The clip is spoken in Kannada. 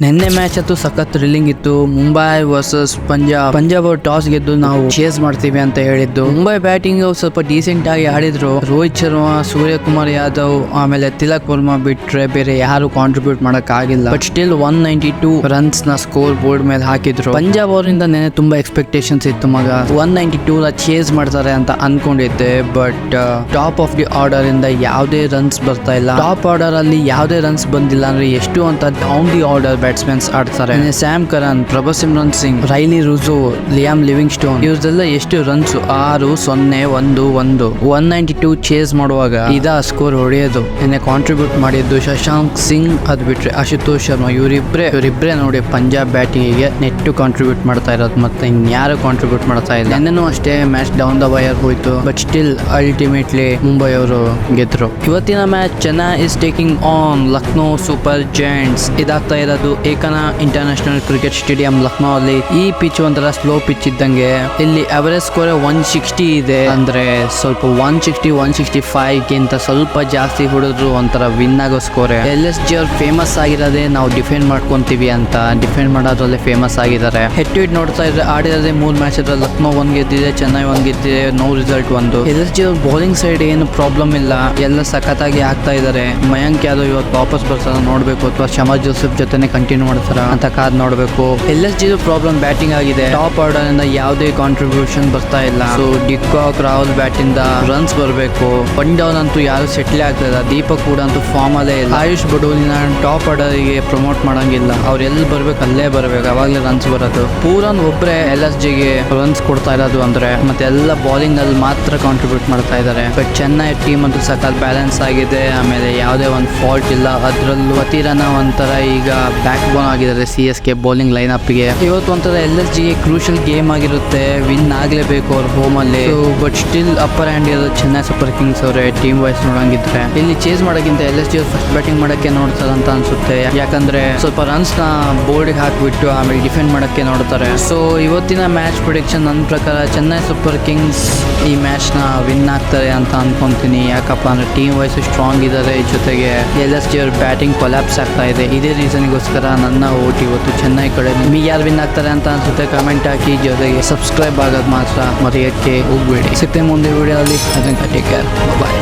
ನಿನ್ನೆ ಮ್ಯಾಚ್ ಅಂತೂ ಸಖತ್ ಥ್ರಿಲ್ಲಿಂಗ್ ಇತ್ತು. ಮುಂಬೈ ವರ್ಸಸ್ ಪಂಜಾಬ್ ಟಾಸ್ ಗೆದ್ದು ನಾವು ಚೇಸ್ ಮಾಡ್ತೀವಿ ಅಂತ ಹೇಳಿದ್ದು. ಮುಂಬೈ ಬ್ಯಾಟಿಂಗ್ ಸ್ವಲ್ಪ ಡೀಸೆಂಟ್ ಆಗಿ ಆಡಿದ್ರು. ರೋಹಿತ್ ಶರ್ಮಾ, ಸೂರ್ಯಕುಮಾರ್ ಯಾದವ್, ಆಮೇಲೆ ತಿಲಕ್ ವರ್ಮಾ ಬಿಟ್ರೆ ಬೇರೆ ಯಾರು ಕಾಂಟ್ರಿಬ್ಯೂಟ್ ಮಾಡಕ್ ಆಗಿಲ್ಲ. ಬಟ್ ಸ್ಟಿಲ್ 192 ರನ್ಸ್ ನ ಸ್ಕೋರ್ ಬೋರ್ಡ್ ಮೇಲೆ ಹಾಕಿದ್ರು. ಪಂಜಾಬ್ ಅವರಿಂದ ನೆನೆ ತುಂಬಾ ಎಕ್ಸ್ಪೆಕ್ಟೇಷನ್ಸ್ ಇತ್ತು. ಮಗ 192 ಚೇಸ್ ಮಾಡ್ತಾರೆ ಅಂತ ಅನ್ಕೊಂಡಿದ್ದೆ. But top of the order ಇಂದ ಯಾವುದೇ ರನ್ಸ್ ಬರ್ತಾ ಇಲ್ಲ. ಟಾಪ್ ಆರ್ಡರ್ ಅಲ್ಲಿ ಯಾವುದೇ ರನ್ಸ್ ಬಂದಿಲ್ಲ ಅಂದ್ರೆ ಎಷ್ಟು ಅಂತ ಡೌನ್ ದಿ ಆರ್ಡರ್ ಬ್ಯಾಟ್ಸ್ಮನ್ಸ್ ಆಡ್ತಾರೆ. ಸ್ಯಾಮ್ ಕರನ್, ಪ್ರಭಸಿಮ್ರನ್ ಸಿಂಗ್, ರೈಲಿ ರುಜು, ಲಿಯಾಮ್ ಲಿವಿಂಗ್ ಸ್ಟೋನ್ ಇವ್ರದೆಲ್ಲ ಎಷ್ಟು ರನ್ಸ್ 6-0-1-1 192 ಚೇಸ್ ಮಾಡುವಾಗ ಇದ ಸ್ಕೋರ್ ಹೊಡೆಯೋದು. ನಿನ್ನೆ ಕಾಂಟ್ರಿಬ್ಯೂಟ್ ಮಾಡಿದ್ದು ಶಶಾಂಕ್ ಸಿಂಗ್, ಅದ್ ಬಿಟ್ರೆ ಅಶುತೋಷ್ ಶರ್ಮಾ. ಇವರಿಬ್ರೆ ನೋಡಿ ಪಂಜಾಬ್ ಬ್ಯಾಟಿಂಗ್ ಗೆ ನೆಟ್ಟು ಕಾಂಟ್ರಿಬ್ಯೂಟ್ ಮಾಡ್ತಾ ಇರೋದು. ಮತ್ತೆ ಇನ್ಯಾರು ಕಾಂಟ್ರಿಬ್ಯೂಟ್ ಮಾಡ್ತಾ ಇಲ್ಲ. ನಿನ್ನೆನೂ ಅಷ್ಟೇ ಮ್ಯಾಚ್ ಡೌನ್ ದ ವೈರ್ ಹೋಯ್ತು. ಬಟ್ ಸ್ಟಿಲ್ ಅಲ್ಟಿಮೇಟ್ಲಿ ಮುಂಬೈ ಅವರು ಗೆದ್ರು. ಇವತ್ತಿನ match Chennai is taking on Lucknow super Giants. ಇದಾಗ್ತಾ ಇರೋದು Ekana international cricket stadium Lucknow ಅಲ್ಲಿ. ಈ ಪಿಚ್ ಒಂಥರ ಸ್ಲೋ ಪಿಚ್ ಇದ್ದಂಗೆ. ಇಲ್ಲಿ ಅವರೇಜ್ ಸ್ಕೋರ್ 160 ಇದೆ. ಅಂದ್ರೆ ಸ್ವಲ್ಪ 160-165 ಗಿಂತ ಸ್ವಲ್ಪ ಜಾಸ್ತಿ ಹೊಡೆದ್ರು ಒಂಥರ ವಿನ್ ಆಗೋ ಸ್ಕೋರ್. LSG ಅವ್ರು ಫೇಮಸ್ ಆಗಿರೋದೇ ನಾವು ಡಿಫೆಂಡ್ ಮಾಡ್ಕೊಂತೀವಿ ಅಂತ. ಡಿಫೆಂಡ್ ಮಾಡೋದ್ರಲ್ಲೇ ಫೇಮಸ್ ಆಗಿದ್ದಾರೆ. ಹೆಡ್ ಟು ಹೆಡ್ ನೋಡ್ತಾ ಇದ್ರೆ ಆಡಿರೋದೇ 3 ಮ್ಯಾಚ್ ಇದ್ರೆ ಲಕ್ನೋ 1 ಗೆದ್ದಿದೆ, ಚೆನ್ನೈ 1 ಗೆದ್ದಿದೆ. No result 1. LSG ಅವ್ರ ಬೌಲಿಂಗ್ ಸೈಡ್ ಏನು ಪ್ರಾಬ್ಲಮ್ ಇಲ್ಲ, ಎಲ್ಲ ಸಖತ್ತಾಗಿ ಆಗ್ತಾ ಇದಾರೆ. ಮಯಾಂಕ್ ಯಾದವ್ ಇವತ್ತು ವಾಪಸ್ ಬರ್ತಾರ ನೋಡ್ಬೇಕು, ಅಥವಾ ಶಮಾ ಜೋಸೆಫ್ ಜೊತೆನೆ ಕಂಟಿನ್ಯೂ ಮಾಡ್ತಾರ ಅಂತ ಕಾದ್ ನೋಡ್ಬೇಕು. LSG ಪ್ರಾಬ್ಲಮ್ ಬ್ಯಾಟಿಂಗ್ ಆಗಿದೆ. ಟಾಪ್ ಆರ್ಡರ್ ಇಂದ ಯಾವುದೇ ಕಾಂಟ್ರಿಬ್ಯೂಷನ್ ಬರ್ತಾ ಇಲ್ಲ. ಸೊ ಡಿಕಾಕ್, ರಾಹುಲ್ ಬ್ಯಾಟ್ ಇಂದ ರನ್ಸ್ ಬರಬೇಕು. ಒನ್ ಡೌನ್ ಅಂತೂ ಯಾರು ಸೆಟ್ಲ್ ಆಗ್ತದ. ದೀಪಕ್ ಕೂಡ ಅಂತೂ ಫಾರ್ಮ್ ಅಲ್ಲೇ ಇಲ್ಲ. ಆಯುಷ್ ಬಡೋಲಿನ ಟಾಪ್ ಆರ್ಡರ್ ಗೆ ಪ್ರಮೋಟ್ ಮಾಡಂಗಿಲ್ಲ. ಅವ್ರು ಎಲ್ಲಿ ಬರ್ಬೇಕು ಅಲ್ಲೇ ಬರ್ಬೇಕು, ಅವಾಗಲೇ ರನ್ಸ್ ಬರೋದು. ಪೂರನ್ ಒಬ್ರೆ LSG ಗೆ ರನ್ಸ್ ಕೊಡ್ತಾ ಇರೋದು ಅಂದ್ರೆ, ಮತ್ತೆ ಎಲ್ಲ ಬೌಲಿಂಗ್ ಅಲ್ಲಿ ಮಾತ್ರ ಕಾಂಟ್ರಿಬ್ಯೂಟ್ ಮಾಡ್ತಾ ಇದ್ದಾರೆ. ಬಟ್ ಚೆನ್ನೈ ಟೀಮ್ ಅಂತೂ ಸಕಲ್ ಬ್ಯಾಲೆನ್ಸ್ ಆಗಿದೆ. ಆಮೇಲೆ ಯಾವುದೇ ಒಂದು ಫಾಲ್ಟ್ ಇಲ್ಲ. ಅದ್ರಲ್ಲೂ ಅತಿರನ ಒಂಥರ ಈಗ ಬ್ಯಾಕ್ ಬೋನ್ ಆಗಿದ್ದಾರೆ CSK ಬೌಲಿಂಗ್ ಲೈನ್ ಅಪ್ ಗೆ. ಇವತ್ತು ಒಂಥರ LSG ಗೆ ಕ್ರೂಷಿಯಲ್ ಗೇಮ್ ಆಗಿರುತ್ತೆ. ವಿನ್ ಆಗ್ಲೇಬೇಕು ಅವ್ರ ಹೋಮ್ ಅಲ್ಲಿ. ಬಟ್ ಸ್ಟಿಲ್ ಅಪ್ಪರ್ ಹ್ಯಾಂಡ್ ಇರೋದು ಚೆನ್ನೈ ಸೂಪರ್ ಕಿಂಗ್ಸ್ ಅವರೇ. ಟೀಮ್ ವೈಸ್ ನೋಡಂಗಿದ್ರೆ ಇಲ್ಲಿ ಚೇಸ್ ಮಾಡೋಕ್ಕಿಂತ LSG ಫಸ್ಟ್ ಬ್ಯಾಟಿಂಗ್ ಮಾಡಕ್ಕೆ ನೋಡ್ತಾರಂತ ಅನ್ಸುತ್ತೆ. ಯಾಕಂದ್ರೆ ಸ್ವಲ್ಪ ರನ್ಸ್ ನ ಬೋರ್ಡ್ ಹಾಕ್ಬಿಟ್ಟು ಆಮೇಲೆ ಡಿಫೆಂಡ್ ಮಾಡಕ್ಕೆ ನೋಡ್ತಾರೆ. ಸೊ ಇವತ್ತಿನ ಮ್ಯಾಚ್ ಪ್ರಿಡಿಕ್ಷನ್ ನನ್ನ ಪ್ರಕಾರ ಚೆನ್ನೈ ಸೂಪರ್ ಕಿಂಗ್ಸ್ ಈ ಮ್ಯಾಚ್ ನ ವಿನ್ ಆಗ್ತಾರೆ ಅಂತ ಅನ್ಕೊಂತೀನಿ. ಯಾಕಪ್ಪ ಅಂದ್ರೆ ಟೀಮ್ ವೈಸ್ ಸ್ಟ್ರಾಂಗ್ ಇದಾರೆ, ಜೊತೆಗೆ LSG ಅವ್ರ ಬ್ಯಾಟಿಂಗ್ ಕೊಲ್ಯಾಪ್ಸ್ ಆಗ್ತಾ ಇದೆ. ಇದೇ ರೀಸನ್ಗೋಸ್ಕರ ನನ್ನ ಓಟ್ ಇವತ್ತು ಚೆನ್ನೈ ಕಡೆ. ನಿಮಗೆ ಯಾರು ವಿನ್ ಆಗ್ತಾರೆ ಅಂತ ಅನ್ಸುತ್ತೆ ಕಮೆಂಟ್ ಹಾಕಿ. ಜೊತೆಗೆ ಸಬ್ಸ್ಕ್ರೈಬ್ ಆಗೋದು ಮಾತ್ರ ಮರೆಯಕ್ಕೆ ಹೋಗ್ಬೇಡಿ. ಸಿಗ್ತೇನೆ ಮುಂದೆ ವಿಡಿಯೋ ಅಲ್ಲಿ. ಅದನ್ನ ಟೇಕ್ ಕೇರ್, ಬಾಯ್.